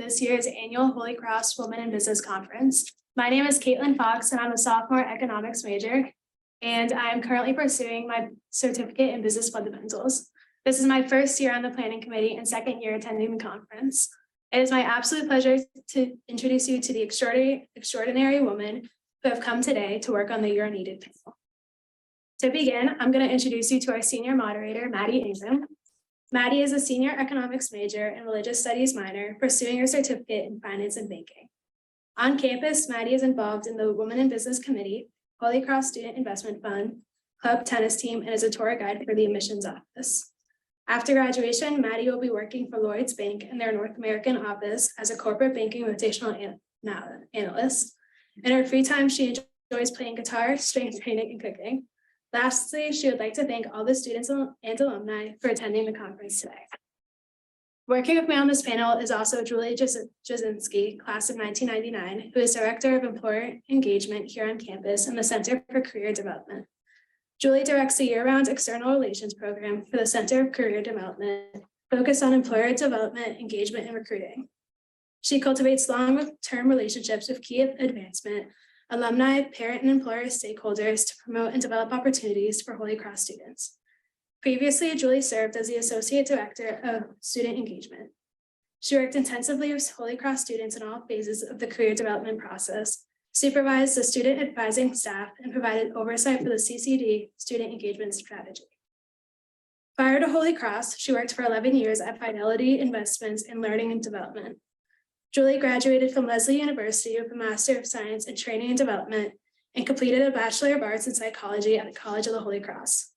this year's annual Holy Cross Women in Business Conference. My name is Caitlin Fox, and I'm a sophomore economics major, and I'm currently pursuing my certificate in business fundamentals. This is my first year on the planning committee and second year attending the conference. It is my absolute pleasure to introduce you to the extraordinary women who have come today to work on the You're Needed panel. To begin, I'm going to introduce you to our senior moderator, Maddie Ingram. Maddie is a senior economics major and religious studies minor, pursuing her certificate in finance and banking. On campus, Maddie is involved in the Women in Business Committee, Holy Cross Student Investment Fund, club tennis team, and is a tour guide for the admissions office. After graduation, Maddie will be working for Lloyd's Bank in their North American office as a corporate banking rotational analyst. In her free time, she enjoys playing guitar, strength training, and cooking. Lastly, she would like to thank all the students and alumni for attending the conference today. Working with me on this panel is also Julie Jasinski, class of 1999, who is Director of Employer Engagement here on campus in the Center for Career Development. Julie directs the year-round external relations program for the Center of Career Development, focused on employer development, engagement, and recruiting. She cultivates long-term relationships with key advancement, alumni, parent, and employer stakeholders to promote and develop opportunities for Holy Cross students. Previously, Julie served as the Associate Director of Student Engagement. She worked intensively with Holy Cross students in all phases of the career development process, supervised the student advising staff, and provided oversight for the CCD student engagement strategy. Prior to Holy Cross, she worked for 11 years at Fidelity Investments in Learning and Development. Julie graduated from Lesley University with a Master of Science in Training and Development and completed a Bachelor of Arts in Psychology at the College of the Holy Cross.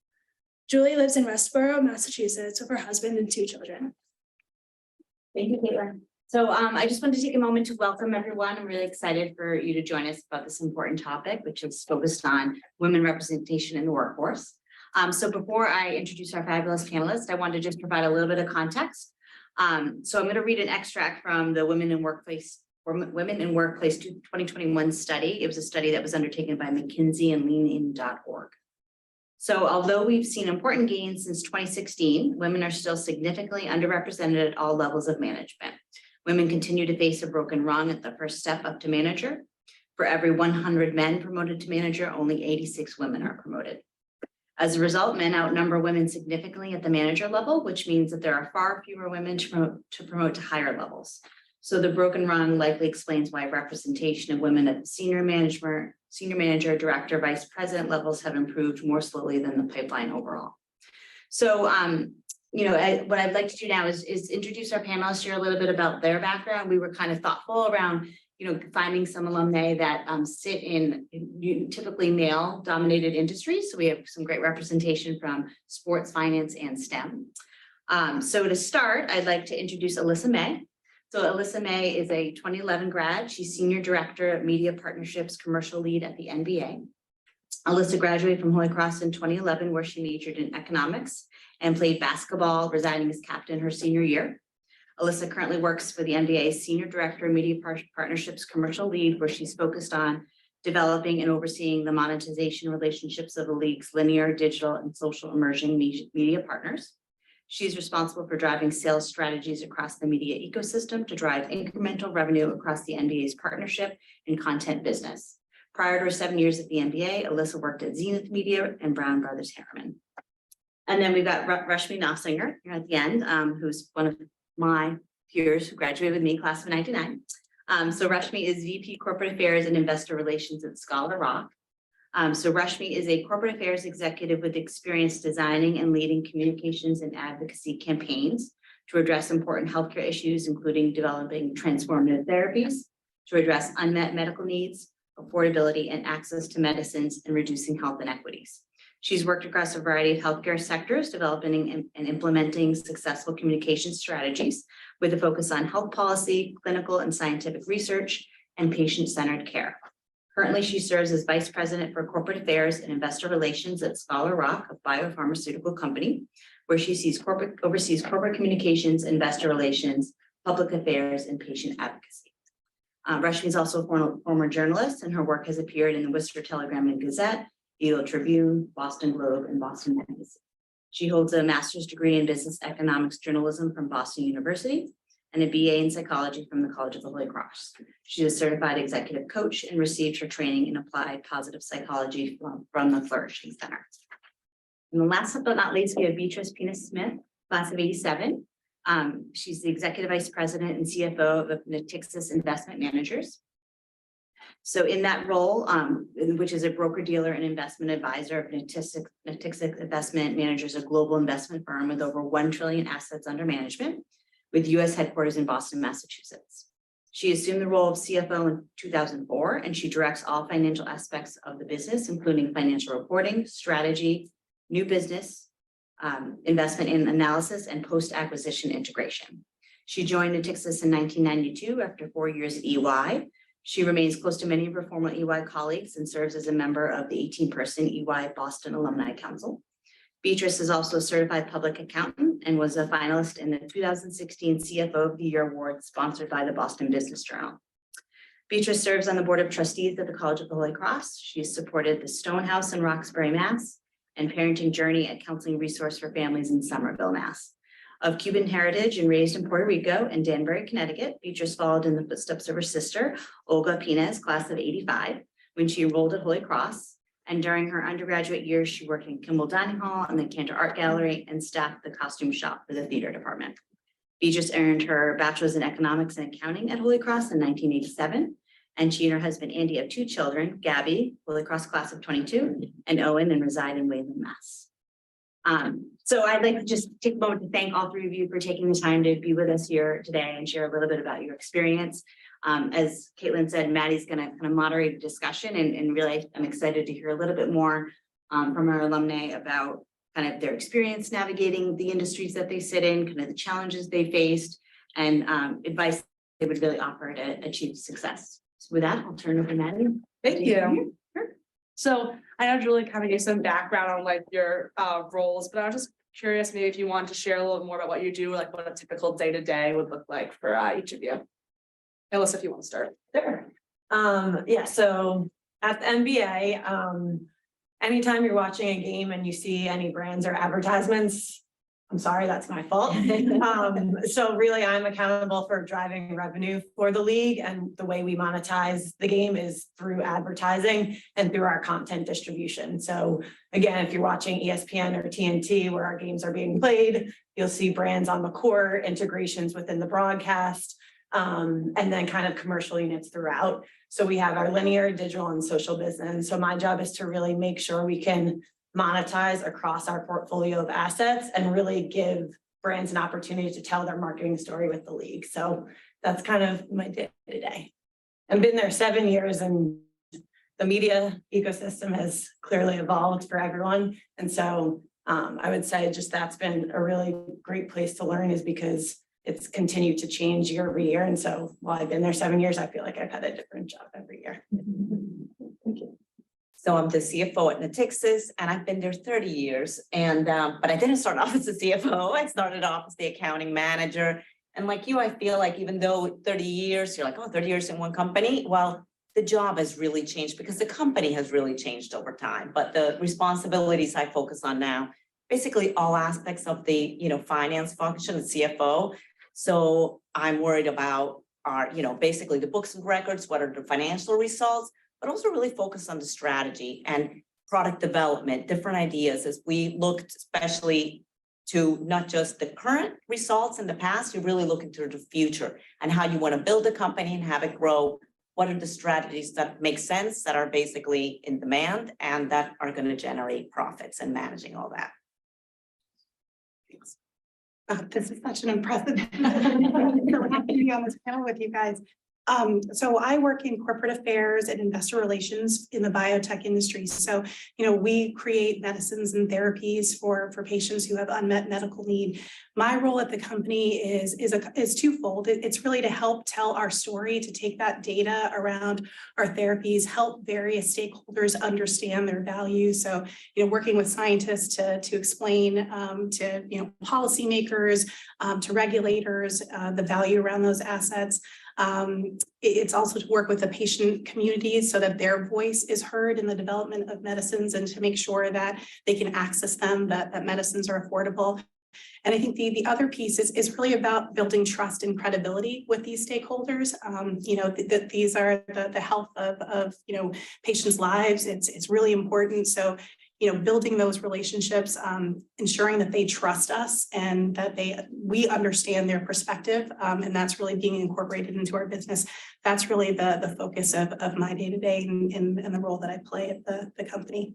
Julie lives in Westboro, Massachusetts with her husband and 2 children. Thank you, Caitlin. So I just wanted to take a moment to welcome everyone. I'm really excited for you to join us about this important topic, which is focused on women representation in the workforce. So before I introduce our fabulous panelists, I want to just provide a little bit of context. So I'm going to read an extract from the Women in Workplace 2021 study. It was a study that was undertaken by McKinsey and leanin.org. So although we've seen important gains since 2016, women are still significantly underrepresented at all levels of management. Women continue to face a broken rung at the first step up to manager. For every 100 men promoted to manager, only 86 women are promoted. As a result, men outnumber women significantly at the manager level, which means that there are far fewer women to promote to higher levels. So the broken rung likely explains why representation of women at the senior manager, director, vice president levels have improved more slowly than the pipeline overall. So, what I'd like to do now is introduce our panelists, share a little bit about their background. We were kind of thoughtful around finding some alumni that sit in typically male-dominated industries. So we have some great representation from sports, finance, and STEM. So to start, I'd like to introduce Alyssa May. So Alyssa May is a 2011 grad. She's Senior Director of Media Partnerships, Commercial Lead at the NBA. Alyssa graduated from Holy Cross in 2011, where she majored in economics and played basketball, residing as captain her senior year. Alyssa currently works for the NBA's Senior Director of Media Partnerships Commercial Lead, where she's focused on developing and overseeing the monetization relationships of the league's linear, digital, and social emerging media partners. She's responsible for driving sales strategies across the media ecosystem to drive incremental revenue across the NBA's partnership and content business. Prior to her 7 years at the NBA, Alyssa worked at Zenith Media and Brown Brothers Harriman. And then we've got Rushmie Nofsinger here at the end, who's one of my peers who graduated with me, class of 99. So Rushmie is VP Corporate Affairs and Investor Relations at Scholar Rock. So Rushmie is a corporate affairs executive with experience designing and leading communications and advocacy campaigns to address important healthcare issues, including developing transformative therapies to address unmet medical needs, affordability, and access to medicines, and reducing health inequities. She's worked across a variety of healthcare sectors, developing and implementing successful communication strategies with a focus on health policy, clinical and scientific research, and patient-centered care. Currently, she serves as Vice President for Corporate Affairs and Investor Relations at Scholar Rock, a biopharmaceutical company, where she oversees corporate communications, investor relations, public affairs, and patient advocacy. Rushmie is also a former journalist, and her work has appeared in the Worcester Telegram and Gazette, Eagle Tribune, Boston Globe, and Boston Magazine. She holds a master's degree in business economics journalism from Boston University and a BA in psychology from the College of the Holy Cross. She's a certified executive coach and received her training in applied positive psychology from the Flourishing Center. And last but not least, we have Beatriz Pina Smith, class of 87. She's the executive vice president and CFO of Natixis Investment Managers. So in that role, which is a broker dealer and investment advisor of Natixis Investment Managers, a global investment firm with over 1 trillion assets under management, with US headquarters in Boston, Massachusetts. She assumed the role of CFO in 2004, and she directs all financial aspects of the business, including financial reporting, strategy, new business, investment and analysis, and post-acquisition integration. She joined Natixis in 1992 after 4 years at EY. She remains close to many of her former EY colleagues and serves as a member of the 18-person EY Boston Alumni Council. Beatriz is also a certified public accountant and was a finalist in the 2016 CFO of the Year Award sponsored by the Boston Business Journal. Beatriz serves on the Board of Trustees at the College of the Holy Cross. She's supported the Stonehouse in Roxbury, Mass. And Parenting Journey, a counseling resource for families in Somerville, Mass. Of Cuban heritage and raised in Puerto Rico and Danbury, Connecticut, Beatriz followed in the footsteps of her sister, Olga Pina's class of 85, when she enrolled at Holy Cross. And during her undergraduate years, she worked in Kimball Dining Hall and the Cantor Art Gallery and staffed the costume shop for the theater department. Beatriz earned her bachelor's in economics and accounting at Holy Cross in 1987. And she and her husband, Andy, have 2 children, Gabby, Holy Cross class of 22, and Owen, and reside in Wayland, Mass. So I'd like to just take a moment to thank all 3 of you for taking the time to be with us here today and share a little bit about your experience. As Caitlin said, Maddie's going to kind of moderate a discussion, and really I'm excited to hear a little bit more from our alumni about kind of their experience navigating the industries that they sit in, kind of the challenges they faced, and advice they would really offer to achieve success. So with that, I'll turn over to Maddie. Thank you. Sure. So I know Julie kind of gave some background on like your roles, but I was just curious maybe if you want to share a little bit more about what you do, like what a typical day-to-day would look like for each of you. Alyssa, if you want to start. Sure. Yeah, so at the NBA, anytime you're watching a game and you see any brands or advertisements, I'm sorry, that's my fault. So really I'm accountable for driving revenue for the league, and the way we monetize the game is through advertising and through our content distribution. So again, if you're watching ESPN or TNT where our games are being played, you'll see brands on the court, integrations within the broadcast, and then kind of commercial units throughout. So we have our linear, digital, and social business. So my job is to really make sure we can monetize across our portfolio of assets and really give brands an opportunity to tell their marketing story with the league. So that's kind of my day-to-day. I've been there 7 years, and the media ecosystem has clearly evolved for everyone. And so I would say just that's been a really great place to learn, is because it's continued to change year over year. And so while I've been there 7 years, I feel like I've had a different job every year. Thank you. So I'm the CFO at Natixis, and I've been there 30 years. And but I didn't start off as a CFO. I started off as the accounting manager. And like you, I feel like even though 30 years, you're like, oh, 30 years in one company. Well, the job has really changed because the company has really changed over time. But the responsibilities I focus on now, basically all aspects of the finance function, the CFO. So I'm worried about our, basically the books and records, what are the financial results, but also really focus on the strategy and product development, different ideas as we looked especially to not just the current results in the past, you really look into the future and how you want to build a company and have it grow. What are the strategies that make sense, that are basically in demand and that are going to generate profits, and managing all that. Thanks. This is such an impressive. So happy to be on this panel with you guys. So I work in corporate affairs and investor relations in the biotech industry. So, we create medicines and therapies for patients who have unmet medical need. My role at the company is twofold. It's really to help tell our story, to take that data around our therapies, help various stakeholders understand their value. So, working with scientists to explain to policymakers, to regulators, the value around those assets. It's also to work with the patient communities so that their voice is heard in the development of medicines, and to make sure that they can access them, that medicines are affordable. And I think the other piece is really about building trust and credibility with these stakeholders. That these are the health of patients' lives. It's really important. So, building those relationships, ensuring that they trust us and that we understand their perspective. And that's really being incorporated into our business. That's really the focus of my day-to-day and the role that I play at the company.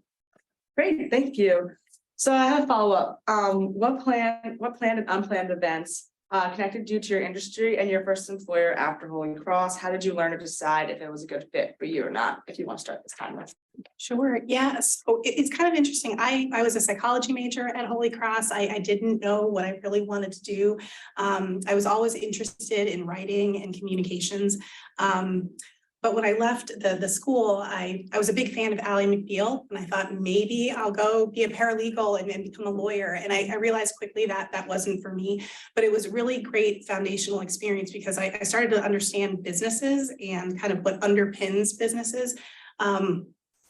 Great, thank you. So I have a follow-up. What planned and unplanned events connected you to your industry and your first employer after Holy Cross? How did you learn to decide if it was a good fit for you or not? If you want to start this time. Sure. Yes. So it's kind of interesting. I was a psychology major at Holy Cross. I didn't know what I really wanted to do. I was always interested in writing and communications. But when I left the school, I was a big fan of Ally McBeal, and I thought maybe I'll go be a paralegal and become a lawyer. And I realized quickly that that wasn't for me, but it was a really great foundational experience because I started to understand businesses and kind of what underpins businesses.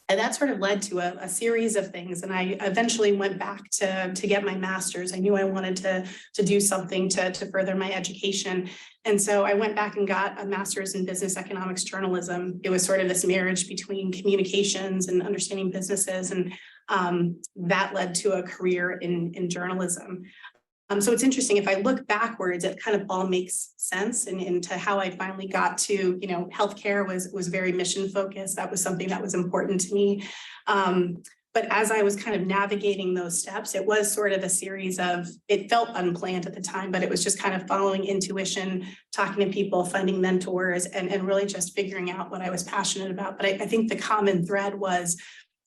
And that sort of led to a series of things. And I eventually went back to get my master's. I knew I wanted to do something to further my education. And so I went back and got a master's in business economics journalism. It was sort of this marriage between communications and understanding businesses. And that led to a career in journalism. So it's interesting, if I look backwards, it kind of all makes sense and into how I finally got to, healthcare was very mission focused. That was something that was important to me. But as I was kind of navigating those steps, it was sort of a series of, it felt unplanned at the time, but it was just kind of following intuition, talking to people, finding mentors, and really just figuring out what I was passionate about. But I think the common thread was,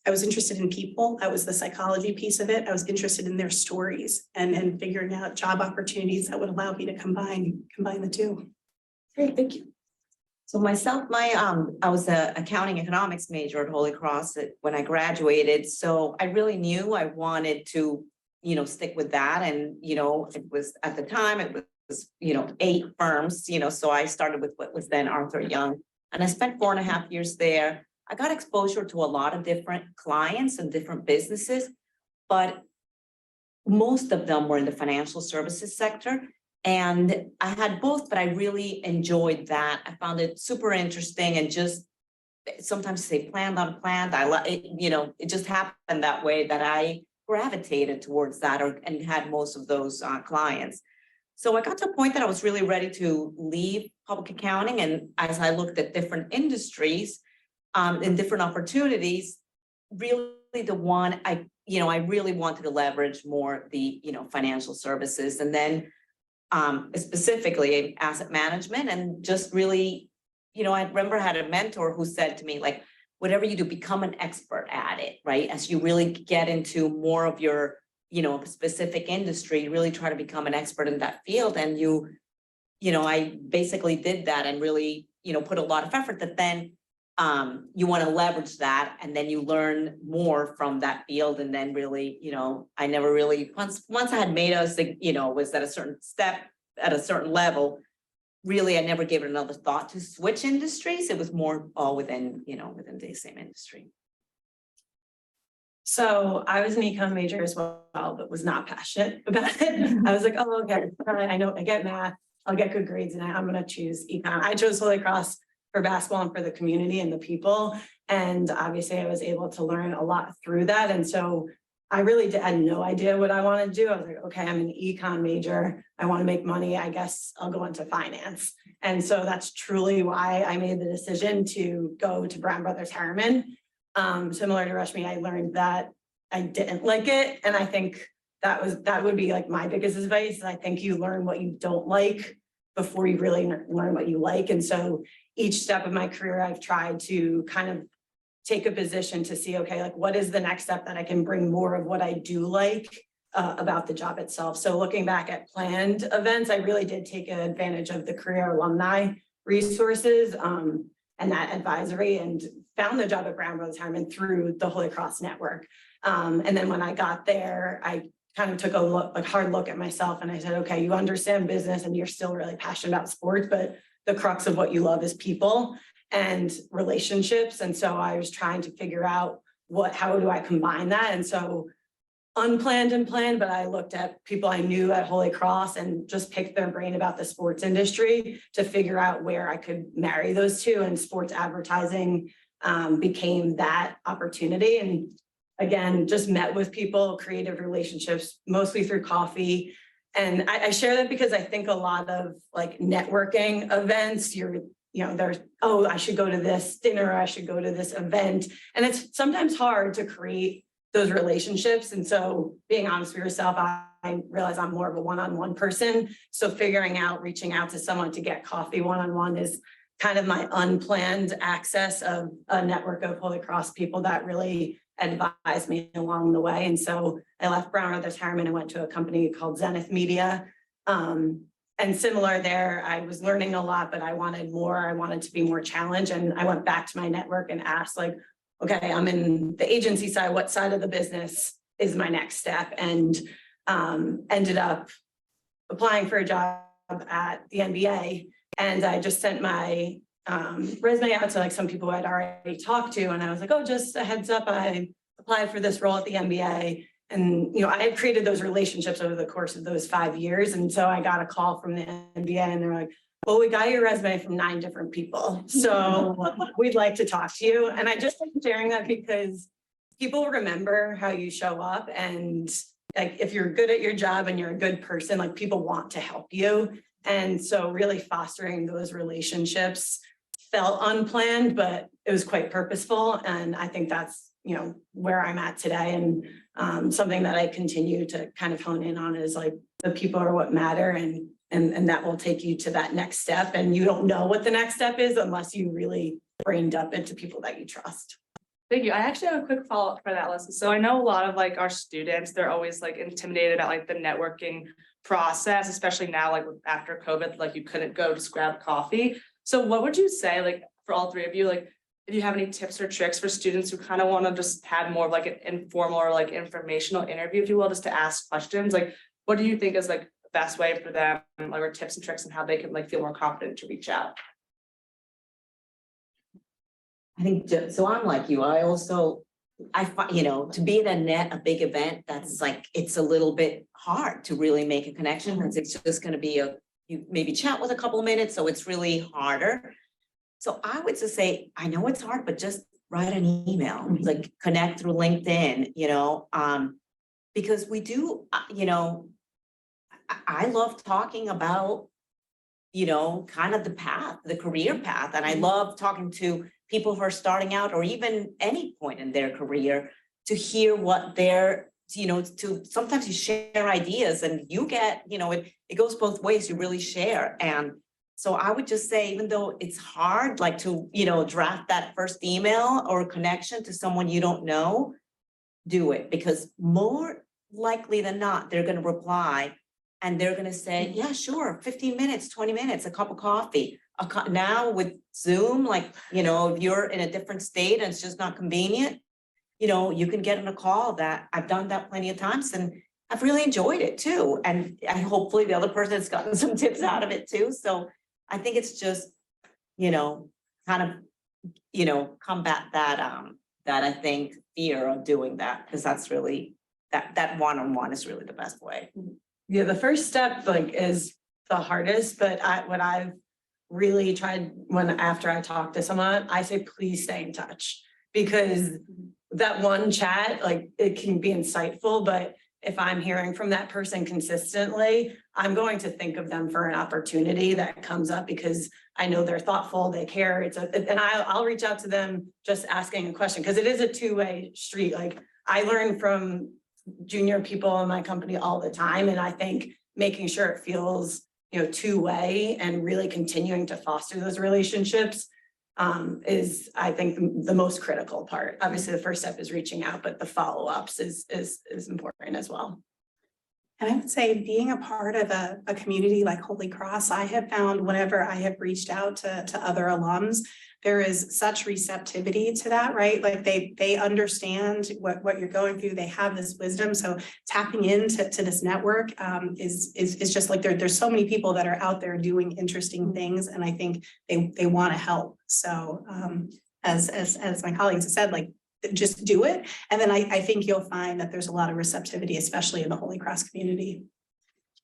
I was interested in people. That was the psychology piece of it. I was interested in their stories and figuring out job opportunities that would allow me to combine the two. Great, thank you. So myself, I was an accounting economics major at Holy Cross when I graduated. So I really knew I wanted to, stick with that. And, it was at the time, it was, 8 firms, so I started with what was then Arthur Young. And I spent 4.5 years there. I got exposure to a lot of different clients and different businesses, but most of them were in the financial services sector. And I had both, but I really enjoyed that. I found it super interesting and just sometimes say planned, unplanned. It just happened that way that I gravitated towards that and had most of those clients. So I got to a point that I was really ready to leave public accounting. And as I looked at different industries, and different opportunities, really the one I really wanted to leverage more the, financial services, and then specifically asset management, and just really, I remember I had a mentor who said to me, like, whatever you do, become an expert at it, right? As you really get into more of your, specific industry, really try to become an expert in that field. And I basically did that and really, put a lot of effort that then you want to leverage that, and then you learn more from that field. And then really, I never really, once I had made us, was at a certain step at a certain level, really, I never gave it another thought to switch industries. It was more all within the same industry. So I was an econ major as well, but was not passionate about it. I was like, oh, okay, I know I get math, I'll get good grades, and I'm going to choose econ. I chose Holy Cross for basketball and for the community and the people. And obviously I was able to learn a lot through that. And so I really had no idea what I wanted to do. I was like, okay, I'm an econ major. I want to make money. I guess I'll go into finance. And so that's truly why I made the decision to go to Brown Brothers Harriman. Similar to Rushmie, I learned that I didn't like it. And I think that would be like my biggest advice. I think you learn what you don't like before you really learn what you like. And so each step of my career, I've tried to kind of take a position to see, okay, like what is the next step that I can bring more of what I do like about the job itself. So looking back at planned events, I really did take advantage of the career alumni resources and that advisory, and found the job at Brown Brothers Harriman through the Holy Cross network. And then when I got there, I kind of took a hard look at myself, and I said, okay, you understand business and you're still really passionate about sports, but the crux of what you love is people and relationships. And so I was trying to figure out how do I combine that? And so unplanned and planned, but I looked at people I knew at Holy Cross and just picked their brain about the sports industry to figure out where I could marry those two, and sports advertising became that opportunity. And again, just met with people, creative relationships, mostly through coffee. And I share that because I think a lot of like networking events, there's, oh, I should go to this dinner, I should go to this event. And it's sometimes hard to create those relationships. And so being honest with yourself, I realize I'm more of a one-on-one person. So reaching out to someone to get coffee one-on-one is kind of my unplanned access of a network of Holy Cross people that really advised me along the way. And so I left Brown Brothers Harriman and went to a company called Zenith Media. And similar there, I was learning a lot, but I wanted more. I wanted to be more challenged. And I went back to my network and asked, like, okay, I'm in the agency side, what side of the business is my next step? And ended up applying for a job at the NBA. And I just sent my resume out to like some people I'd already talked to. And I was like, oh, just a heads up, I applied for this role at the NBA. And, I had created those relationships over the course of those 5 years. And so I got a call from the NBA and they're like, well, we got your resume from 9 different people. So we'd like to talk to you. And I just like sharing that because people remember how you show up. And like, if you're good at your job and you're a good person, like people want to help you. And so really fostering those relationships felt unplanned, but it was quite purposeful. And I think that's, where I'm at today. And something that I continue to kind of hone in on is like the people are what matter, and that will take you to that next step. And you don't know what the next step is unless you really brained up into people that you trust. Thank you. I actually have a quick follow-up for that, Alyssa. So I know a lot of like our students, they're always like intimidated at like the networking process, especially now, like after COVID, like you couldn't go just grab coffee. So what would you say, like for all three of you, like if you have any tips or tricks for students who kind of want to just have more of like an informal or like informational interview, if you will, just to ask questions, like what do you think is like the best way for them, like or tips and tricks and how they can like feel more confident to reach out? I think, so I'm like you, I find, to be at a big event, that's like, it's a little bit hard to really make a connection, because it's just gonna be you maybe chat with a couple of minutes, so it's really harder. So I would just say, I know it's hard, but just write an email, like connect through LinkedIn, because we do, I love talking about, kind of the career path. And I love talking to people who are starting out or even any point in their career to hear what they're, sometimes you share ideas and you get, it goes both ways, you really share. And so I would just say, even though it's hard, like to, draft that first email or connection to someone you don't know, do it, because more likely than not, they're going to reply and they're going to say, yeah, sure, 15 minutes, 20 minutes, a cup of coffee. Now with Zoom, like, if you're in a different state and it's just not convenient, you can get on a call. That I've done that plenty of times and I've really enjoyed it too. And hopefully the other person has gotten some tips out of it too. So I think it's just, kind of, combat that I think fear of doing that, because that's really, that one-on-one is really the best way. Yeah, the first step is the hardest, but what I've really tried after I talk to someone, I say, please stay in touch, because that one chat, it can be insightful, but if I'm hearing from that person consistently, I'm going to think of them for an opportunity that comes up, because I know they're thoughtful, they care. And I'll reach out to them just asking a question, because it is a two-way street. Like I learn from junior people in my company all the time. And I think making sure it feels, two-way and really continuing to foster those relationships is, I think, the most critical part. Obviously, the first step is reaching out, but the follow-ups is important as well. And I would say being a part of a community like Holy Cross, I have found whenever I have reached out to other alums, there is such receptivity to that, right? Like they understand what you're going through. They have this wisdom. So tapping into this network is just like there's so many people that are out there doing interesting things. And I think they want to help. So as my colleagues have said, like just do it. And then I think you'll find that there's a lot of receptivity, especially in the Holy Cross community.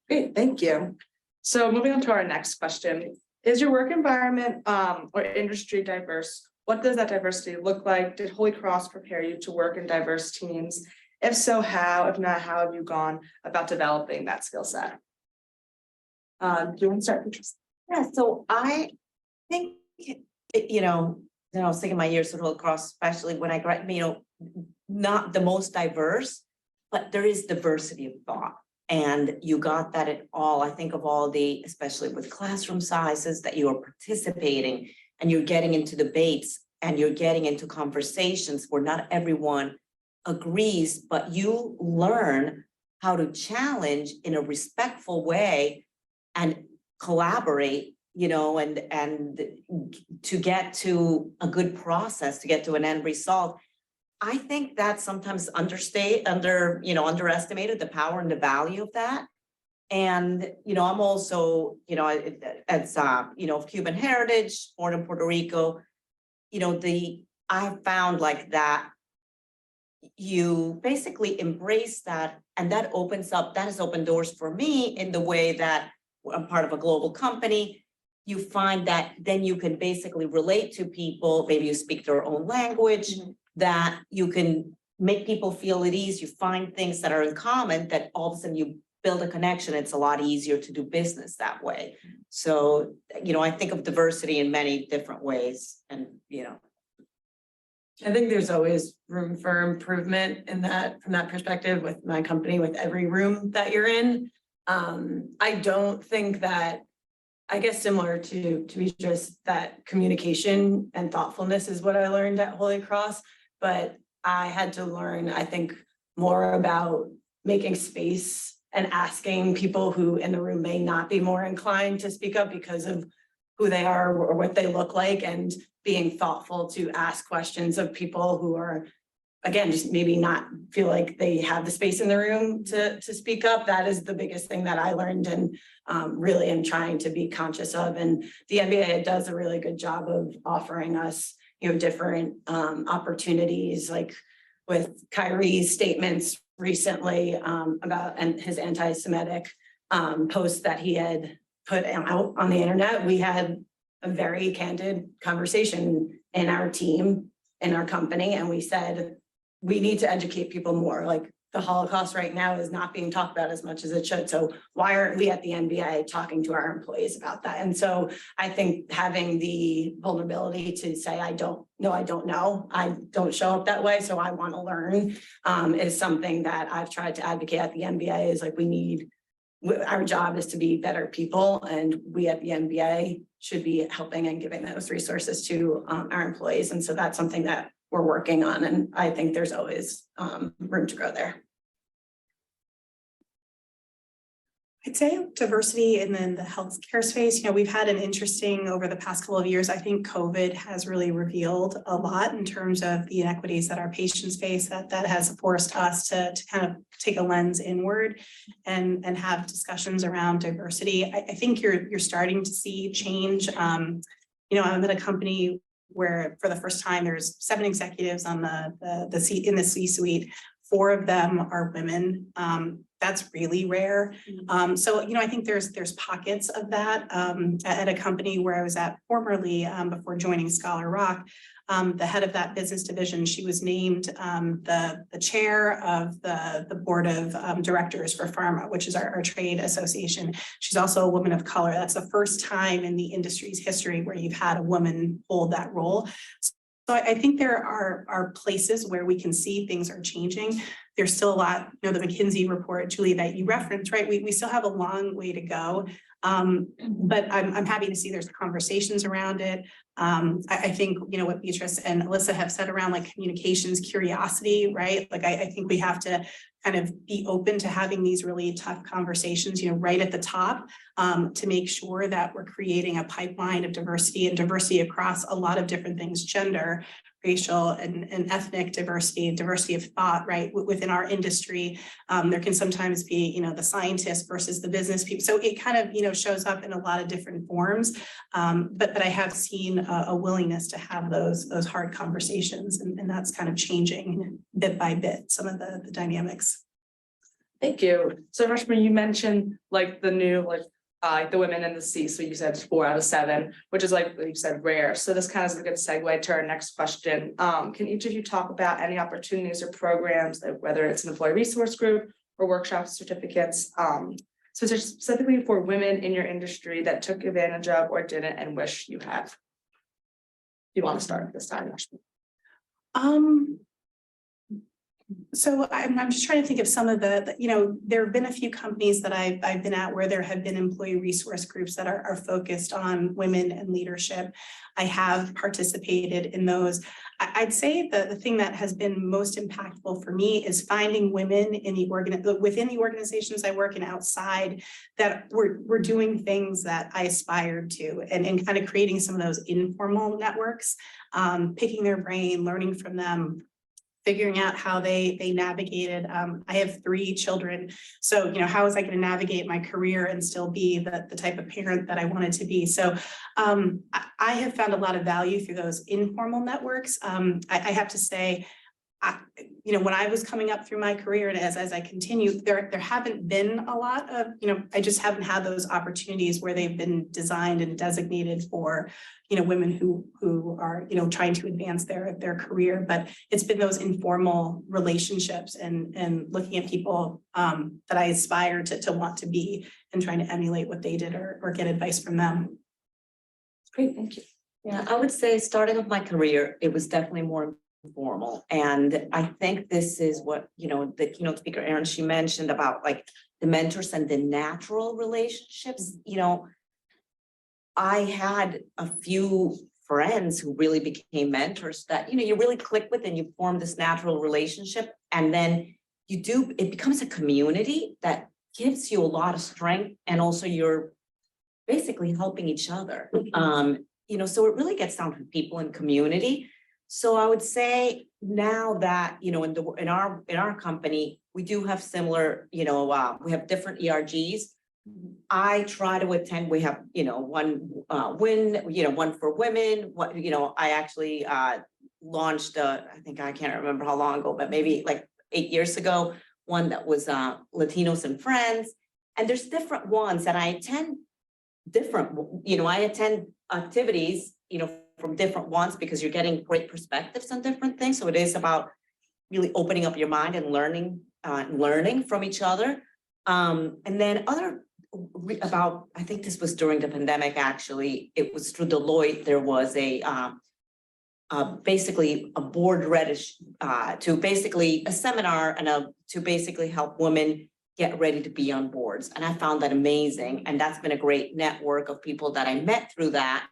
Great, thank you. So moving on to our next question. Is your work environment or industry diverse? What does that diversity look like? Did Holy Cross prepare you to work in diverse teams? If so, how? If not, how have you gone about developing that skill set? Do you want to start, Beatriz? Yeah, so I think, I was thinking my years at Holy Cross, especially when I graduated, not the most diverse, but there is diversity of thought. And you got that at all, I think of all the, especially with classroom sizes that you are participating and you're getting into debates and you're getting into conversations where not everyone agrees, but you learn how to challenge in a respectful way and collaborate, and to get to a good process, to get to an end result. I think that's sometimes underestimated, the power and the value of that. And, I'm also, as, of Cuban heritage, born in Puerto Rico, I found like that you basically embrace that, and that has opened doors for me in the way that I'm part of a global company. You find that then you can basically relate to people, maybe you speak their own language, that you can make people feel at ease. You find things that are in common that all of a sudden you build a connection. It's a lot easier to do business that way. So, I think of diversity in many different ways and, I think there's always room for improvement in that, from that perspective with my company, with every room that you're in. I don't think that, I guess similar to Beatriz, that communication and thoughtfulness is what I learned at Holy Cross, but I had to learn, I think, more about making space and asking people who in the room may not be more inclined to speak up because of who they are or what they look like, and being thoughtful to ask questions of people who are, again, just maybe not feel like they have the space in the room to speak up. That is the biggest thing that I learned and really am trying to be conscious of. And the NBA does a really good job of offering us, different opportunities, like with Kyrie's statements recently about and his anti-Semitic posts that he had put out on the internet. We had a very candid conversation in our team, in our company, and we said, we need to educate people more. Like, the Holocaust right now is not being talked about as much as it should. So why aren't we at the NBA talking to our employees about that? And so I think having the vulnerability to say, I don't know, I don't show up that way, so I want to learn, is something that I've tried to advocate at the NBA. Is like, our job is to be better people, and we at the NBA should be helping and giving those resources to our employees. And so that's something that we're working on, and I think there's always room to grow there. I'd say diversity and then the healthcare space, we've had an interesting over the past couple of years. I think COVID has really revealed a lot in terms of the inequities that our patients face, that has forced us to kind of take a lens inward and have discussions around diversity. I think you're starting to see change. I'm at a company where for the first time there's 7 executives on the seat in the C-suite. 4 of them are women. That's really rare. So, I think there's pockets of that at a company where I was at formerly before joining Scholar Rock. The head of that business division, she was named the chair of the board of directors for pharma, which is our trade association. She's also a woman of color. That's the first time in the industry's history where you've had a woman hold that role. So I think there are places where we can see things are changing. There's still a lot, the McKinsey report, Julie, that you referenced, right? We still have a long way to go. But I'm happy to see there's conversations around it. I think, what Beatriz and Alyssa have said around like communications, curiosity, right? Like, I think we have to kind of be open to having these really tough conversations, right at the top, to make sure that we're creating a pipeline of diversity and diversity across a lot of different things, gender, racial and ethnic diversity, diversity of thought, right, within our industry. There can sometimes be, you know, the scientists versus the business people. So it kind of, you know, shows up in a lot of different forms. But I have seen a willingness to have those hard conversations, and that's kind of changing bit by bit, some of the dynamics. Thank you. So Rushmie, you mentioned like the new, like the women in the C, so you said 4 out of 7, which is like you said, rare. So this kind of is a good segue to our next question. Can each of you talk about any opportunities or programs, that whether it's an employee resource group or workshop certificates, so specifically for women in your industry that took advantage of or didn't and wish you had? You want to start this time, Rushmie? So I'm just trying to think of some of the, you know, there have been a few companies that I've been at where there have been employee resource groups that are focused on women and leadership. I have participated in those. I'd say the thing that has been most impactful for me is finding women in within the organizations I work in outside that we're doing things that I aspired to, and kind of creating some of those informal networks, picking their brain, learning from them, figuring out how they navigated. I have 3 children. So, you know, how was I going to navigate my career and still be the type of parent that I wanted to be? So I have found a lot of value through those informal networks. I have to say, you know, when I was coming up through my career, and as I continue, there haven't been a lot of, you know, I just haven't had those opportunities where they've been designed and designated for, you know, women who are, you know, trying to advance their career. But it's been those informal relationships and looking at people that I aspire to want to be, and trying to emulate what they did or get advice from them. Great, thank you. Yeah, I would say starting off my career, it was definitely more informal. And I think this is what, you know, the keynote speaker, Erin, she mentioned about like the mentors and the natural relationships. You know, I had a few friends who really became mentors that, you know, you really click with and you form this natural relationship. And then it becomes a community that gives you a lot of strength, and also you're basically helping each other. You know, so it really gets down to people and community. So I would say now that, you know, in our company, we do have similar, you know, we have different ERGs. I try to attend. We have, you know, one for women. You know, I actually launched I think, I can't remember how long ago, but maybe like 8 years ago, one that was Latinos and Friends. And there's different ones that I attend I attend activities, you know, from different ones, because you're getting great perspectives on different things. So it is about really opening up your mind and learning from each other. And then I think this was during the pandemic, actually, it was through Deloitte. There was basically a board to basically a seminar to basically help women get ready to be on boards. And I found that amazing. And that's been a great network of people that I met through that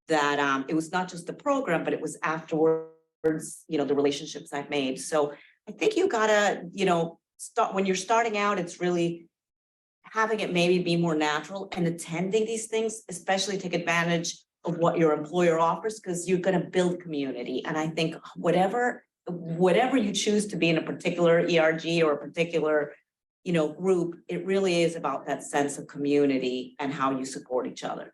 it was not just the program, but it was afterwards, you know, the relationships I've made. So I think you gotta, you know, when you're starting out, it's really having it maybe be more natural and attending these things, especially take advantage of what your employer offers, because you're going to build community. And I think whatever you choose to be in a particular ERG or a particular, you know, group, it really is about that sense of community and how you support each other.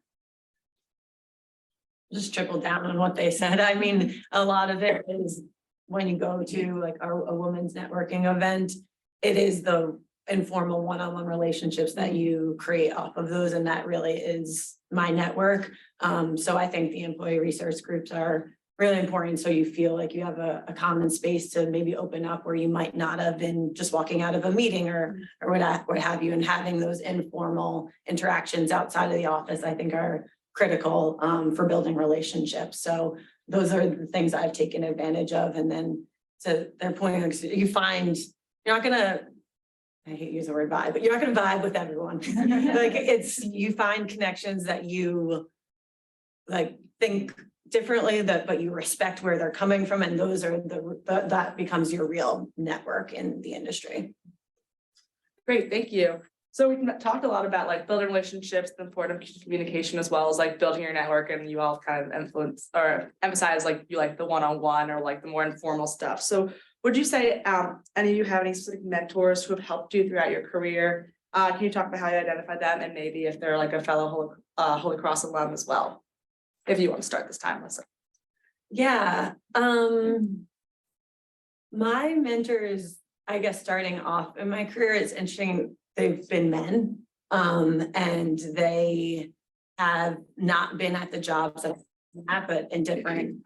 Just trickle down on what they said. I mean, a lot of it is when you go to like a women's networking event, it is the informal one-on-one relationships that you create off of those. And that really is my network. So I think the employee resource groups are really important. So you feel like you have a common space to maybe open up where you might not have been just walking out of a meeting or what have you, and having those informal interactions outside of the office, I think are critical for building relationships. So those are the things I've taken advantage of. And then to their point, you find you're not gonna, I hate to use the word vibe, but you're not gonna vibe with everyone. Like you find connections that you like think differently, but you respect where they're coming from, and those are that becomes your real network in the industry. Great, thank you. So we talked a lot about like building relationships, the importance of communication, as well as like building your network, and you all kind of influence or emphasize like you like the one-on-one or like the more informal stuff. So would you say any of you have any specific mentors who have helped you throughout your career? Can you talk about how you identify them, and maybe if they're like a fellow Holy Cross alum as well? If you want to start this time, Alyssa. Yeah, my mentors, I guess, starting off in my career, it's interesting, they've been men. And they have not been at the jobs that I'm at, but in different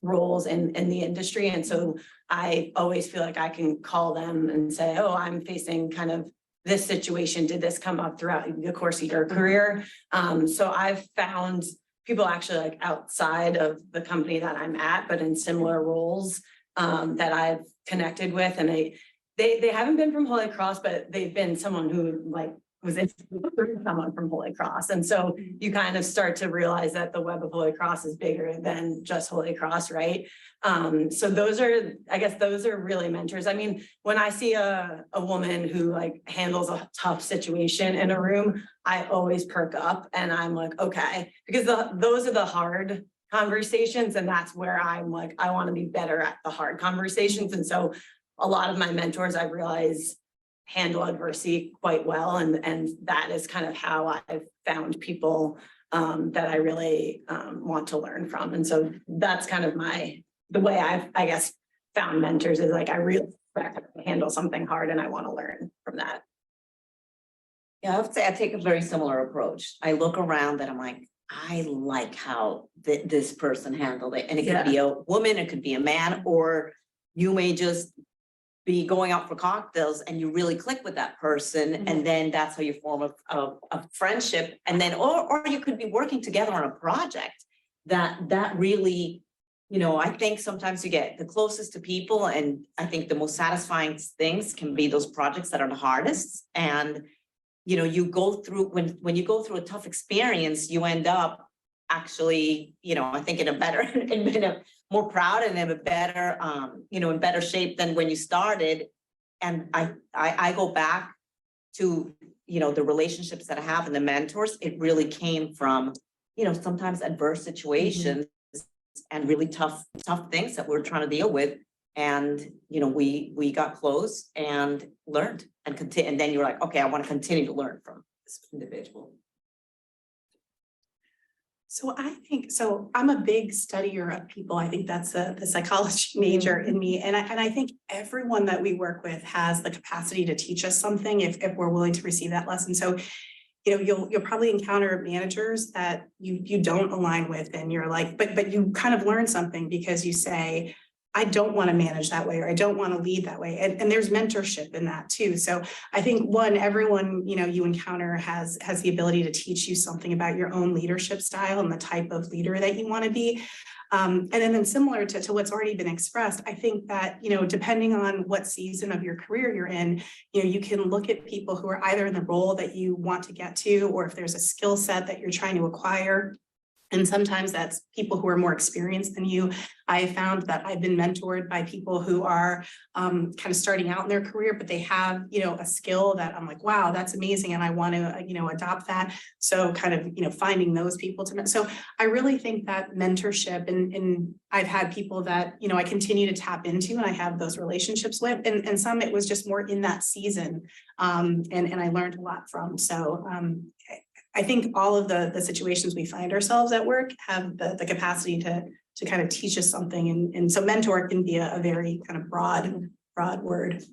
roles in the industry. And so I always feel like I can call them and say, oh, I'm facing kind of this situation. Did this come up throughout the course of your career? So I've found people actually like outside of the company that I'm at, but in similar roles that I've connected with. And they haven't been from Holy Cross, but they've been someone who like was someone from Holy Cross. And so you kind of start to realize that the web of Holy Cross is bigger than just Holy Cross, right? So those are, I guess those are really mentors. I mean, when I see a woman who like handles a tough situation in a room, I always perk up and I'm like, okay, because those are the hard conversations. And that's where I'm like, I want to be better at the hard conversations. And so a lot of my mentors, I realize, handle adversity quite well. And that is kind of how I've found people that I really want to learn from. And so that's kind of the way I've, I guess, found mentors is like, I really handle something hard and I want to learn from that. Yeah, I would say I take a very similar approach. I look around and I'm like, I like how this person handled it. And it could be a woman, it could be a man, or you may just be going out for cocktails and you really click with that person. And then that's how you form a friendship. And then, or you could be working together on a project that really, you know, I think sometimes you get the closest to people. And I think the most satisfying things can be those projects that are the hardest. And, you know, you go through, when you go through a tough experience, you end up actually, you know, I think in a more proud and in a better, you know, in better shape than when you started. And I go back to, you know, the relationships that I have and the mentors. It really came from, you know, sometimes adverse situations and really tough things that we're trying to deal with. And, you know, we got close and learned and continue. And then you're like, okay, I want to continue to learn from this individual. So I think, so I'm a big studier of people. I think that's the psychology major in me. And I think everyone that we work with has the capacity to teach us something if we're willing to receive that lesson. So, you know, you'll probably encounter managers that you don't align with and you're like, but you kind of learn something because you say, I don't want to manage that way, or I don't want to lead that way. And there's mentorship in that too. So I think everyone, you know, you encounter has the ability to teach you something about your own leadership style and the type of leader that you want to be. And then similar to what's already been expressed, I think that, you know, depending on what season of your career you're in, you know, you can look at people who are either in the role that you want to get to, or if there's a skill set that you're trying to acquire. And sometimes that's people who are more experienced than you. I found that I've been mentored by people who are kind of starting out in their career, but they have, you know, a skill that I'm like, wow, that's amazing. And I want to, you know, adopt that. So kind of, you know, finding those people to, so I really think that mentorship and I've had people that, you know, I continue to tap into and I have those relationships with, and some it was just more in that season. And I learned a lot from. So I think all of the situations we find ourselves at work have the capacity to kind of teach us something. And so mentor can be a very kind of broad word.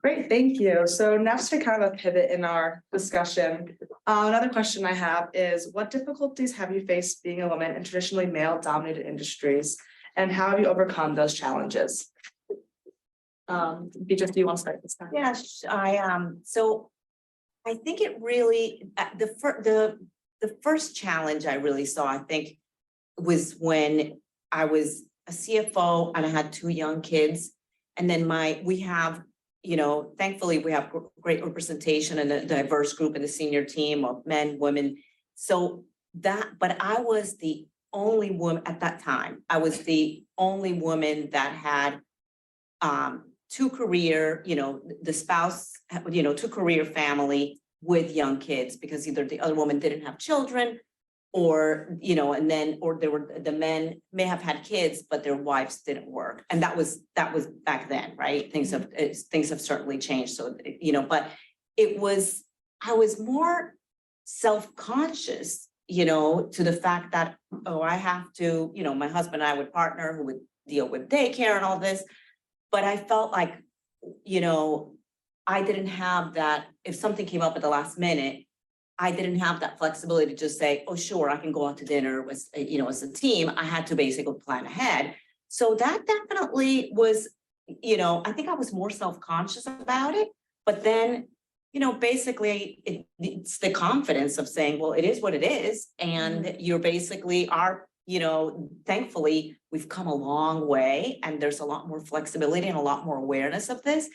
Great, thank you. So now to kind of a pivot in our discussion. Another question I have is, what difficulties have you faced being a woman in traditionally male-dominated industries, and how have you overcome those challenges? Beatriz, do you want to start this time? Yeah, so I think it really, the first challenge I really saw, I think, was when I was a CFO and I had 2 young kids. And then we have, you know, thankfully we have great representation and a diverse group in the senior team of men, women. So but I was the only woman at that time. I was the only woman that had two-career, the spouse, two-career family with young kids, because either the other woman didn't have children, or, the men may have had kids, but their wives didn't work. And that was back then, right? Things have certainly changed. So, but I was more self-conscious, to the fact that, I have to, my husband and I would partner who would deal with daycare and all this. But I felt like, I didn't have that, if something came up at the last minute, I didn't have that flexibility to just say, oh, sure, I can go out to dinner with, as a team. I had to basically plan ahead. So that definitely was, I think I was more self-conscious about it. But then, basically it's the confidence of saying, well, it is what it is. And you're basically thankfully, we've come a long way, and there's a lot more flexibility and a lot more awareness of this.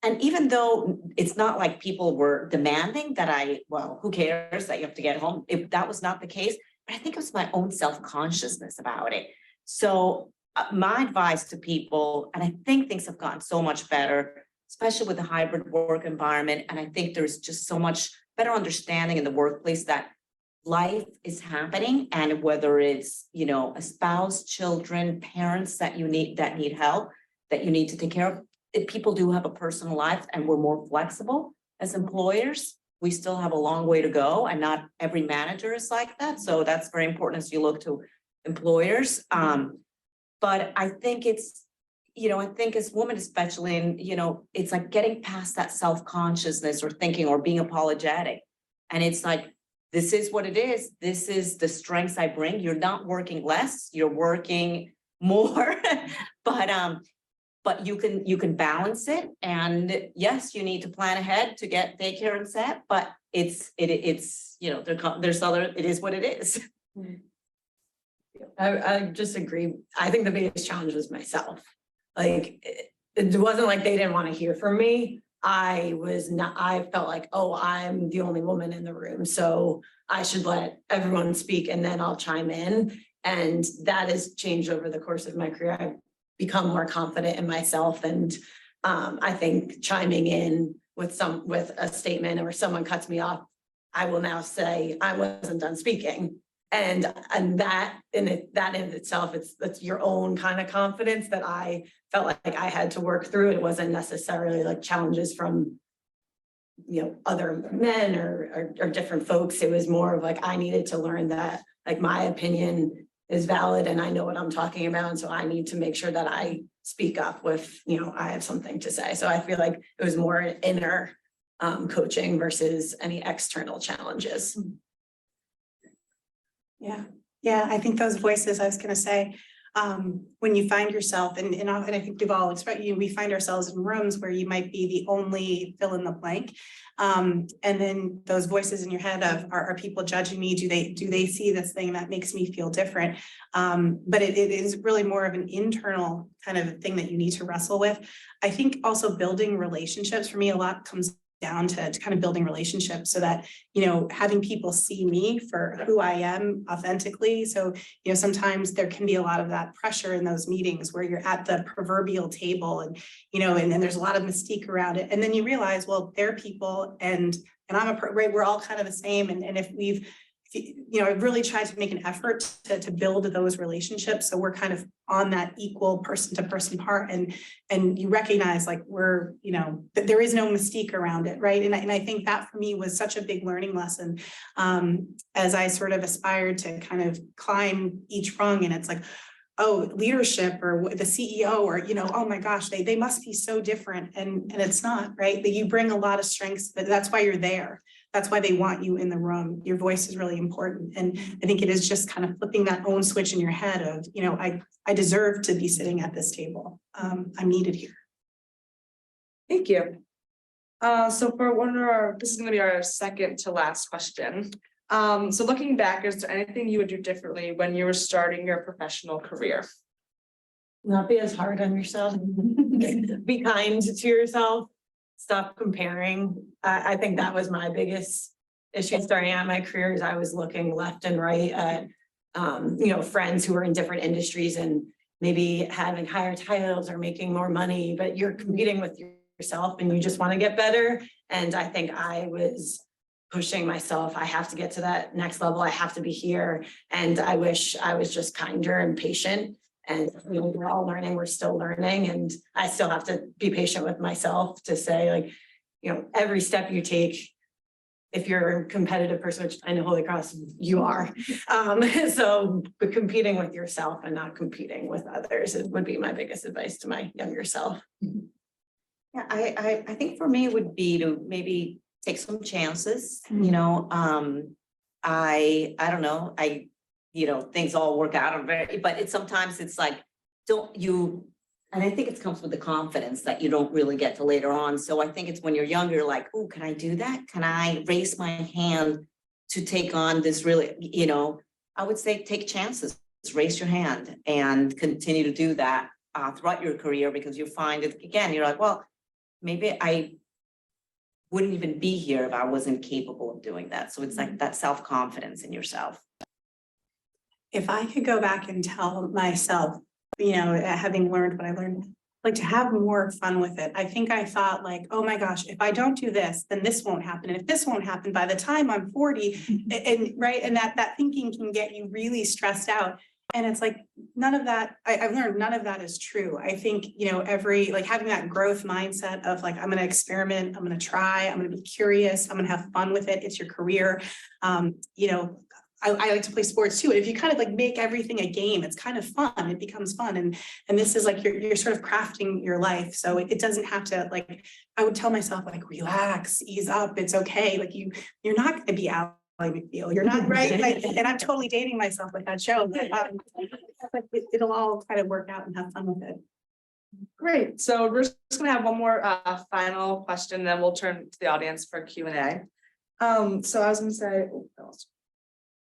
And even though it's not like people were demanding that who cares that you have to get home, if that was not the case, but I think it was my own self-consciousness about it. So my advice to people, and I think things have gotten so much better, especially with the hybrid work environment. And I think there's just so much better understanding in the workplace that life is happening, and whether it's, a spouse, children, parents that need help, that you need to take care of. If people do have a personal life, and we're more flexible as employers, we still have a long way to go, and not every manager is like that. So that's very important as you look to employers. But I think it's, I think as women, especially, and, it's like getting past that self-consciousness or thinking or being apologetic. And it's like, this is what it is. This is the strengths I bring. You're not working less, you're working more. But you can balance it. And yes, you need to plan ahead to get daycare and set, but it's there's other, it is what it is. I just agree. I think the biggest challenge was myself. Like, it wasn't like they didn't want to hear from me. I felt like, oh, I'm the only woman in the room, so I should let everyone speak and then I'll chime in. And that has changed over the course of my career. I've become more confident in myself. And I think chiming in with a statement, or someone cuts me off, I will now say I wasn't done speaking. And that in itself, that's your own kind of confidence that I felt like I had to work through. It wasn't necessarily like challenges from, other men or different folks. It was more of like, I needed to learn that like my opinion is valid and I know what I'm talking about. And so I need to make sure that I speak up with, I have something to say. So I feel like it was more inner coaching versus any external challenges. Yeah, I think those voices, I was gonna say, when you find yourself, and I think we've all expressed, we find ourselves in rooms where you might be the only fill in the blank. And then those voices in your head of, are people judging me? Do they see this thing that makes me feel different? But it is really more of an internal kind of thing that you need to wrestle with. I think also building relationships, for me, a lot comes down to kind of building relationships so that, having people see me for who I am authentically. So, sometimes there can be a lot of that pressure in those meetings where you're at the proverbial table and, and then there's a lot of mystique around it. And then you realize, well, they're people and I'm right, we're all kind of the same. And if we've, I've really tried to make an effort to build those relationships. So we're kind of on that equal person to person part, and you recognize like we're, that there is no mystique around it. Right. And I think that for me was such a big learning lesson as I sort of aspired to kind of climb each rung. And it's like, oh, leadership or the CEO or, oh my gosh, they must be so different. And it's not, right? That you bring a lot of strengths, but that's why you're there. That's why they want you in the room. Your voice is really important. And I think it is just kind of flipping that own switch in your head of, I deserve to be sitting at this table. I'm needed here. Thank you. So for this is going to be our second to last question. So looking back, is there anything you would do differently when you were starting your professional career? Not be as hard on yourself. Be kind to yourself. Stop comparing. I think that was my biggest issue starting out my career, is I was looking left and right at, friends who were in different industries and, maybe having higher titles or making more money, but you're competing with yourself and you just want to get better. And I think I was pushing myself. I have to get to that next level. I have to be here. And I wish I was just kinder and patient. And we're all learning, we're still learning. And I still have to be patient with myself to say, like, every step you take, if you're a competitive person, which I know Holy Cross, you are. But competing with yourself and not competing with others would be my biggest advice to my younger self. Yeah, I think for me would be to maybe take some chances, I don't know, things all work out, but sometimes it's like, and I think it comes with the confidence that you don't really get to later on. So I think it's when you're younger, like, oh, can I do that? Can I raise my hand to take on this really, I would say take chances, raise your hand and continue to do that throughout your career, because you find it, again, you're like, well, maybe I wouldn't even be here if I wasn't capable of doing that. So it's like that self-confidence in yourself. If I could go back and tell myself, having learned what I learned, like to have more fun with it. I think I thought like, oh my gosh, if I don't do this, then this won't happen. And if this won't happen by the time I'm 40, and that thinking can get you really stressed out. And it's like, none of that, I've learned none of that is true. I think, having that growth mindset of like, I'm going to experiment, I'm going to try, I'm going to be curious, I'm going to have fun with it. It's your career. I like to play sports too. And if you kind of like make everything a game, it's kind of fun. It becomes fun. And this is like, you're sort of crafting your life. So it doesn't have to, like, I would tell myself like, relax, ease up. It's okay. Like you're not going to be out. You're not right. And I'm totally dating myself with that show. But it'll all kind of work out and have fun with it. Great. So we're just gonna have one more final question, then we'll turn to the audience for Q&A. So I was gonna say,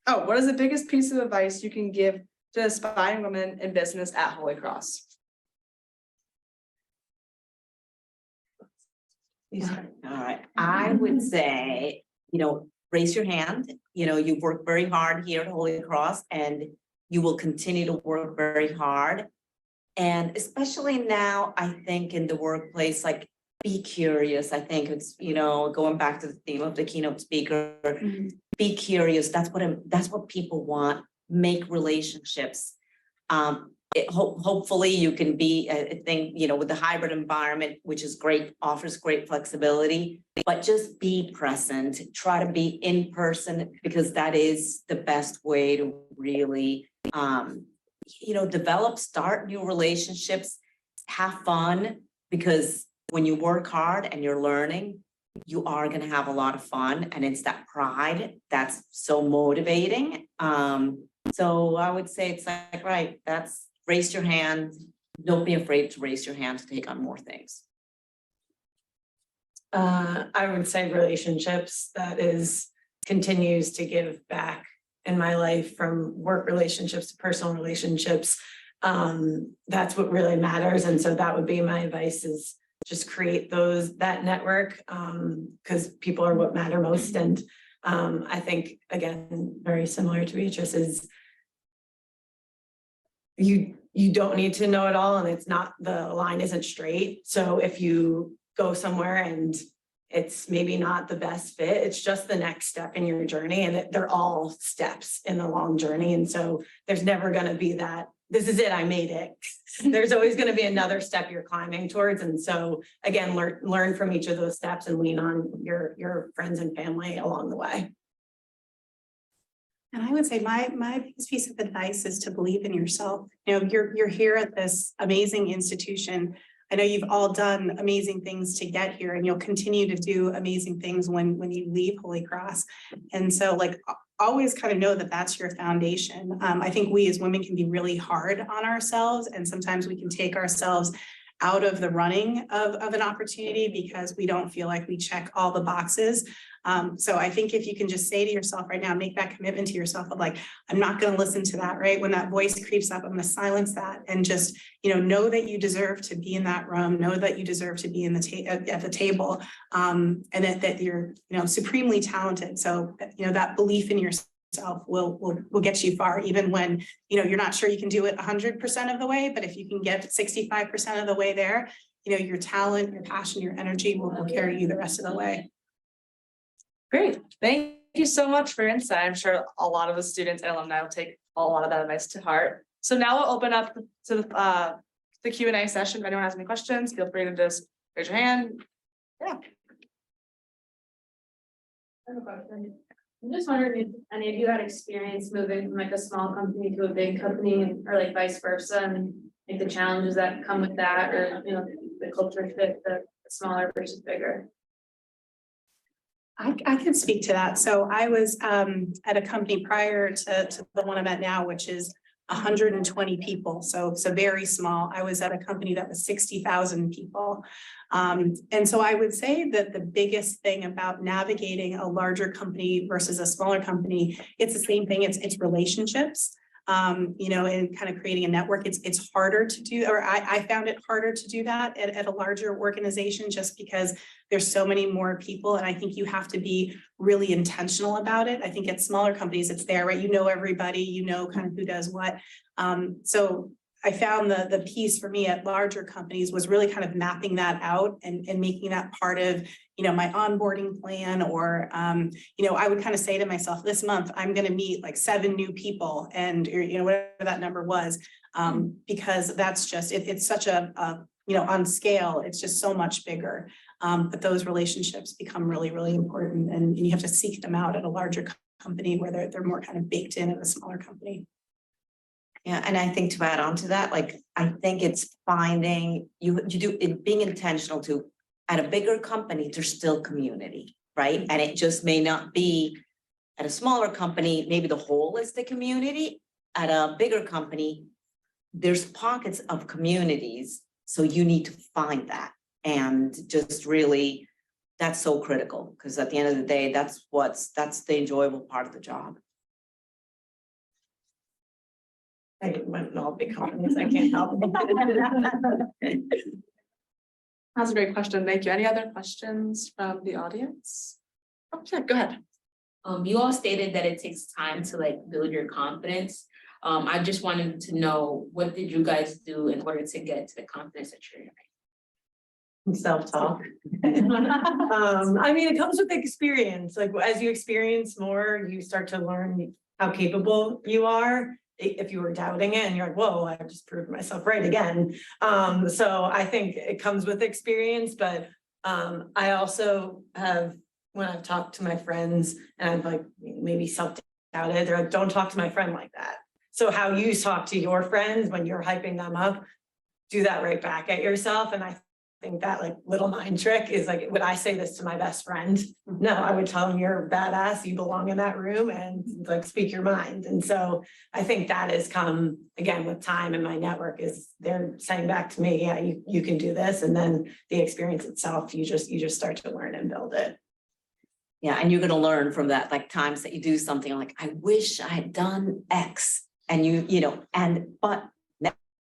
what is the biggest piece of advice you can give to aspiring women in business at Holy Cross? All right. I would say, raise your hand. You work very hard here at Holy Cross and you will continue to work very hard. And especially now, I think in the workplace, like be curious. I think it's, going back to the theme of the keynote speaker, be curious. That's what people want. Make relationships. Hopefully you can be, I think, with the hybrid environment, which is great, offers great flexibility, but just be present, try to be in person, because that is the best way to really, start new relationships, have fun, because when you work hard and you're learning, you are going to have a lot of fun. And it's that pride that's so motivating. So I would say it's like, right, that's raise your hand. Don't be afraid to raise your hand to take on more things. I would say relationships, continues to give back in my life, from work relationships to personal relationships. That's what really matters. And so that would be my advice, is just create that network, because people are what matter most. And I think, again, very similar to Beatrice, is you don't need to know it all, and it's not, the line isn't straight. So if you go somewhere and it's maybe not the best fit, it's just the next step in your journey, and they're all steps in the long journey. And so there's never going to be that, this is it, I made it. There's always going to be another step you're climbing towards. And so again, learn from each of those steps and lean on your friends and family along the way. And I would say my biggest piece of advice is to believe in yourself. You're here at this amazing institution. I know you've all done amazing things to get here, and you'll continue to do amazing things when you leave Holy Cross. And so always kind of know that that's your foundation. I think we as women can be really hard on ourselves, and sometimes we can take ourselves out of the running of an opportunity because we don't feel like we check all the boxes. So I think if you can just say to yourself right now, make that commitment to yourself of like, I'm not going to listen to that, right? When that voice creeps up, I'm going to silence that, and just, know that you deserve to be in that room, know that you deserve to be in at the table, and that you're, supremely talented. So, that belief in yourself will get you far, even when, you know, you're not sure you can do it 100% of the way, but if you can get 65% of the way there, you know, your talent, your passion, your energy will carry you the rest of the way. Great, thank you so much for your insight. I'm sure a lot of the students and alumni will take a lot of that advice to heart. So now we'll open up to the Q&A session. If anyone has any questions, feel free to just raise your hand. Yeah. I have a question. I'm just wondering if any of you had experience moving from like a small company to a big company or like vice versa, and like the challenges that come with that, or you know, the culture fit, the smaller versus bigger. I can speak to that. So I was at a company prior to the one I'm at now, which is 120 people. So very small. I was at a company that was 60,000 people. And so I would say that the biggest thing about navigating a larger company versus a smaller company, it's the same thing. It's relationships. You know, and kind of creating a network. It's harder to do, or I found it harder to do that at a larger organization, just because there's so many more people. And I think you have to be really intentional about it. I think at smaller companies, it's there, right? You know, everybody, you know, kind of who does what. So I found the piece for me at larger companies was really kind of mapping that out and making that part of, you know, my onboarding plan, or, you know, I would kind of say to myself, this month, I'm going to meet like 7 new people, and, you know, whatever that number was, because that's just, it's such a, you know, on scale, it's just so much bigger. But those relationships become really, really important, and you have to seek them out at a larger company where they're more kind of baked in at a smaller company. Yeah, and I think to add on to that, like, I think it's finding, you do it, being intentional to, at a bigger company, there's still community, right? And it just may not be at a smaller company, maybe the whole is the community. At a bigger company, there's pockets of communities. So you need to find that, and just really, that's so critical, because at the end of the day, that's the enjoyable part of the job. I went in all big companies, I can't help it. That's a great question. Thank you. Any other questions from the audience? Oh, yeah, go ahead. You all stated that it takes time to like build your confidence. I just wanted to know, what did you guys do in order to get to the confidence that you're in? Self-talk. I mean, it comes with experience. Like, as you experience more, you start to learn how capable you are. If you were doubting it and you're like, whoa, I just proved myself right again. So I think it comes with experience, but I also have, when I've talked to my friends and I've like maybe self-doubted, they're like, don't talk to my friend like that. So how you talk to your friends when you're hyping them up, do that right back at yourself. And I think that like little mind trick is like, would I say this to my best friend? No, I would tell him, you're badass, you belong in that room, and like speak your mind. And so I think that has come again with time, and my network is they're saying back to me, yeah, you can do this. And then the experience itself, you just start to learn and build it. Yeah, and you're gonna learn from that, like times that you do something like, I wish I had done X, and you know, but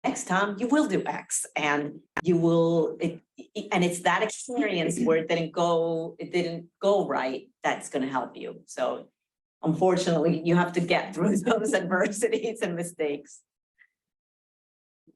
next time you will do X, and you will, and it's that experience where it didn't go right, that's going to help you. So unfortunately, you have to get through those adversities and mistakes.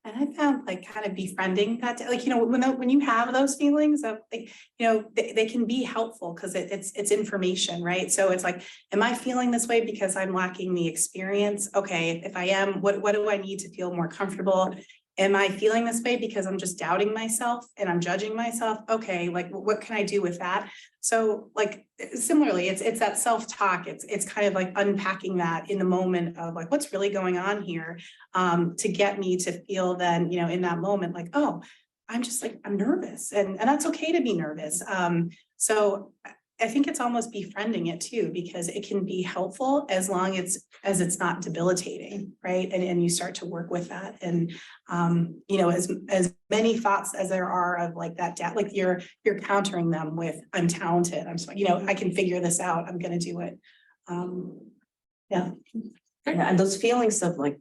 And I found like kind of befriending that, like, you know, when you have those feelings of like, you know, they can be helpful because it's information, right? So it's like, am I feeling this way because I'm lacking the experience? Okay, if I am, what do I need to feel more comfortable? Am I feeling this way because I'm just doubting myself and I'm judging myself? Okay, like what can I do with that? So like similarly, it's that self-talk. It's kind of like unpacking that in the moment of like, what's really going on here, to get me to feel then, you know, in that moment, like, oh, I'm just like, I'm nervous, and that's okay to be nervous. So I think it's almost befriending it too, because it can be helpful as long as it's not debilitating, right? And you start to work with that. And you know, as many thoughts as there are of like that, like you're countering them with, I'm talented, I'm smart, you know, I can figure this out, I'm gonna do it. Yeah. And those feelings of like,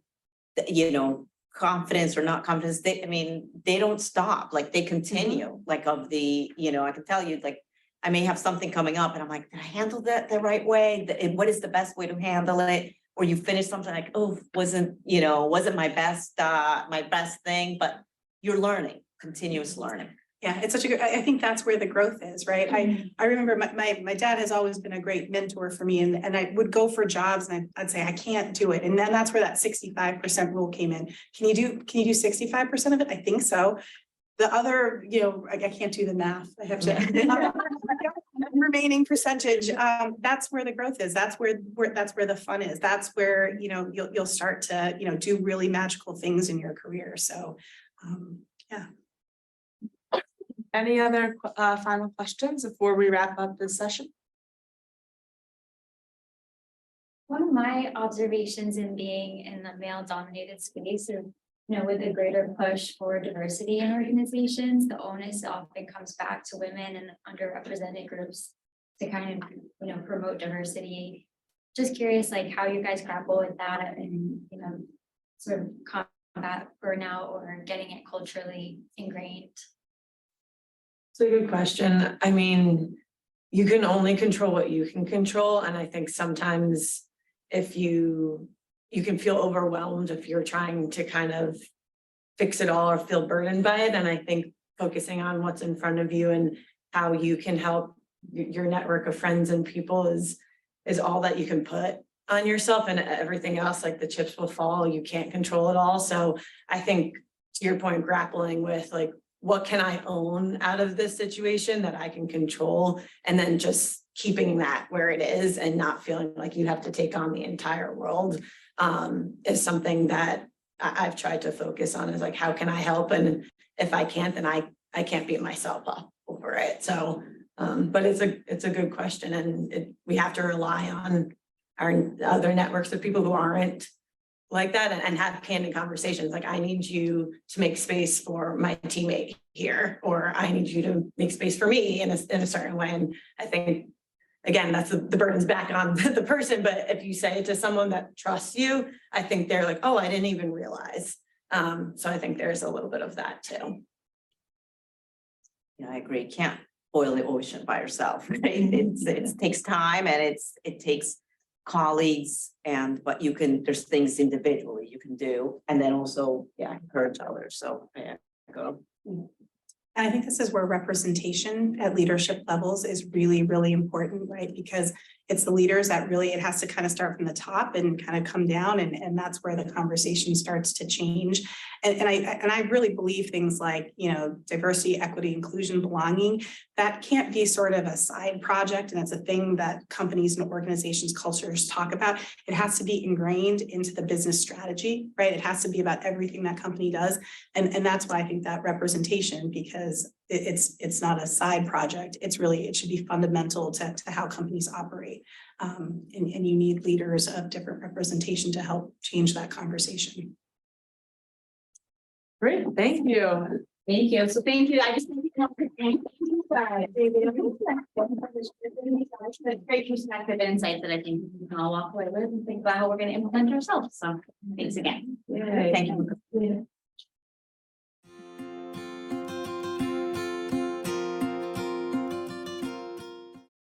you know, confidence or not confidence, they don't stop, like they continue, like of the, you know, I can tell you, like, I may have something coming up and I'm like, did I handle that the right way? What is the best way to handle it? Or you finish something like, oh, wasn't my best thing, but you're learning, continuous learning. Yeah, it's such a good, I think that's where the growth is, right? I remember my dad has always been a great mentor for me, and I would go for jobs and I'd say, I can't do it. And then that's where that 65% rule came in. Can you do 65% of it? I think so. The other, I can't do the math. I have to. Remaining percentage, that's where the growth is. That's where the fun is. That's where, you'll start to, do really magical things in your career. So, yeah. Any other final questions before we wrap up this session? One of my observations in being in the male-dominated space is, with a greater push for diversity in organizations, the onus often comes back to women and underrepresented groups to kind of, promote diversity. Just curious, like how you guys grapple with that and, sort of combat burnout or getting it culturally ingrained. It's a good question. I mean, you can only control what you can control. And I think sometimes if you can feel overwhelmed if you're trying to kind of fix it all or feel burdened by it. And I think focusing on what's in front of you and how you can help your network of friends and people is all that you can put on yourself, and everything else, like the chips will fall. You can't control it all. So I think to your point, grappling with like, what can I own out of this situation that I can control? And then just keeping that where it is and not feeling like you have to take on the entire world is something that I've tried to focus on, is like, how can I help? And if I can't, then I can't beat myself up over it. So, but it's a good question. And we have to rely on our other networks of people who aren't like that and have candid conversations. Like, I need you to make space for my teammate here, or I need you to make space for me in a certain way. And I think, again, that's the burden's back on the person. But if you say it to someone that trusts you, I think they're like, oh, I didn't even realize. So I think there's a little bit of that too. Yeah, I agree. Can't boil the ocean by yourself, right? It takes time, and it takes colleagues, but there's things individually you can do, and then also, encourage others. So go. And I think this is where representation at leadership levels is really, really important, right? Because it's the leaders that really, it has to kind of start from the top and kind of come down, and that's where the conversation starts to change. And I really believe things like, diversity, equity, inclusion, belonging, that can't be sort of a side project, and it's a thing that companies and organizations, cultures talk about. It has to be ingrained into the business strategy, right? It has to be about everything that company does. And that's why I think that representation, because it's not a side project. It should be fundamental to how companies operate. And you need leaders of different representation to help change that conversation. Great, thank you. Thank you. So thank you. I just think great perspective and insights that I think we can all walk away with and think about how we're going to implement ourselves. So thanks again. Yay. Thank you.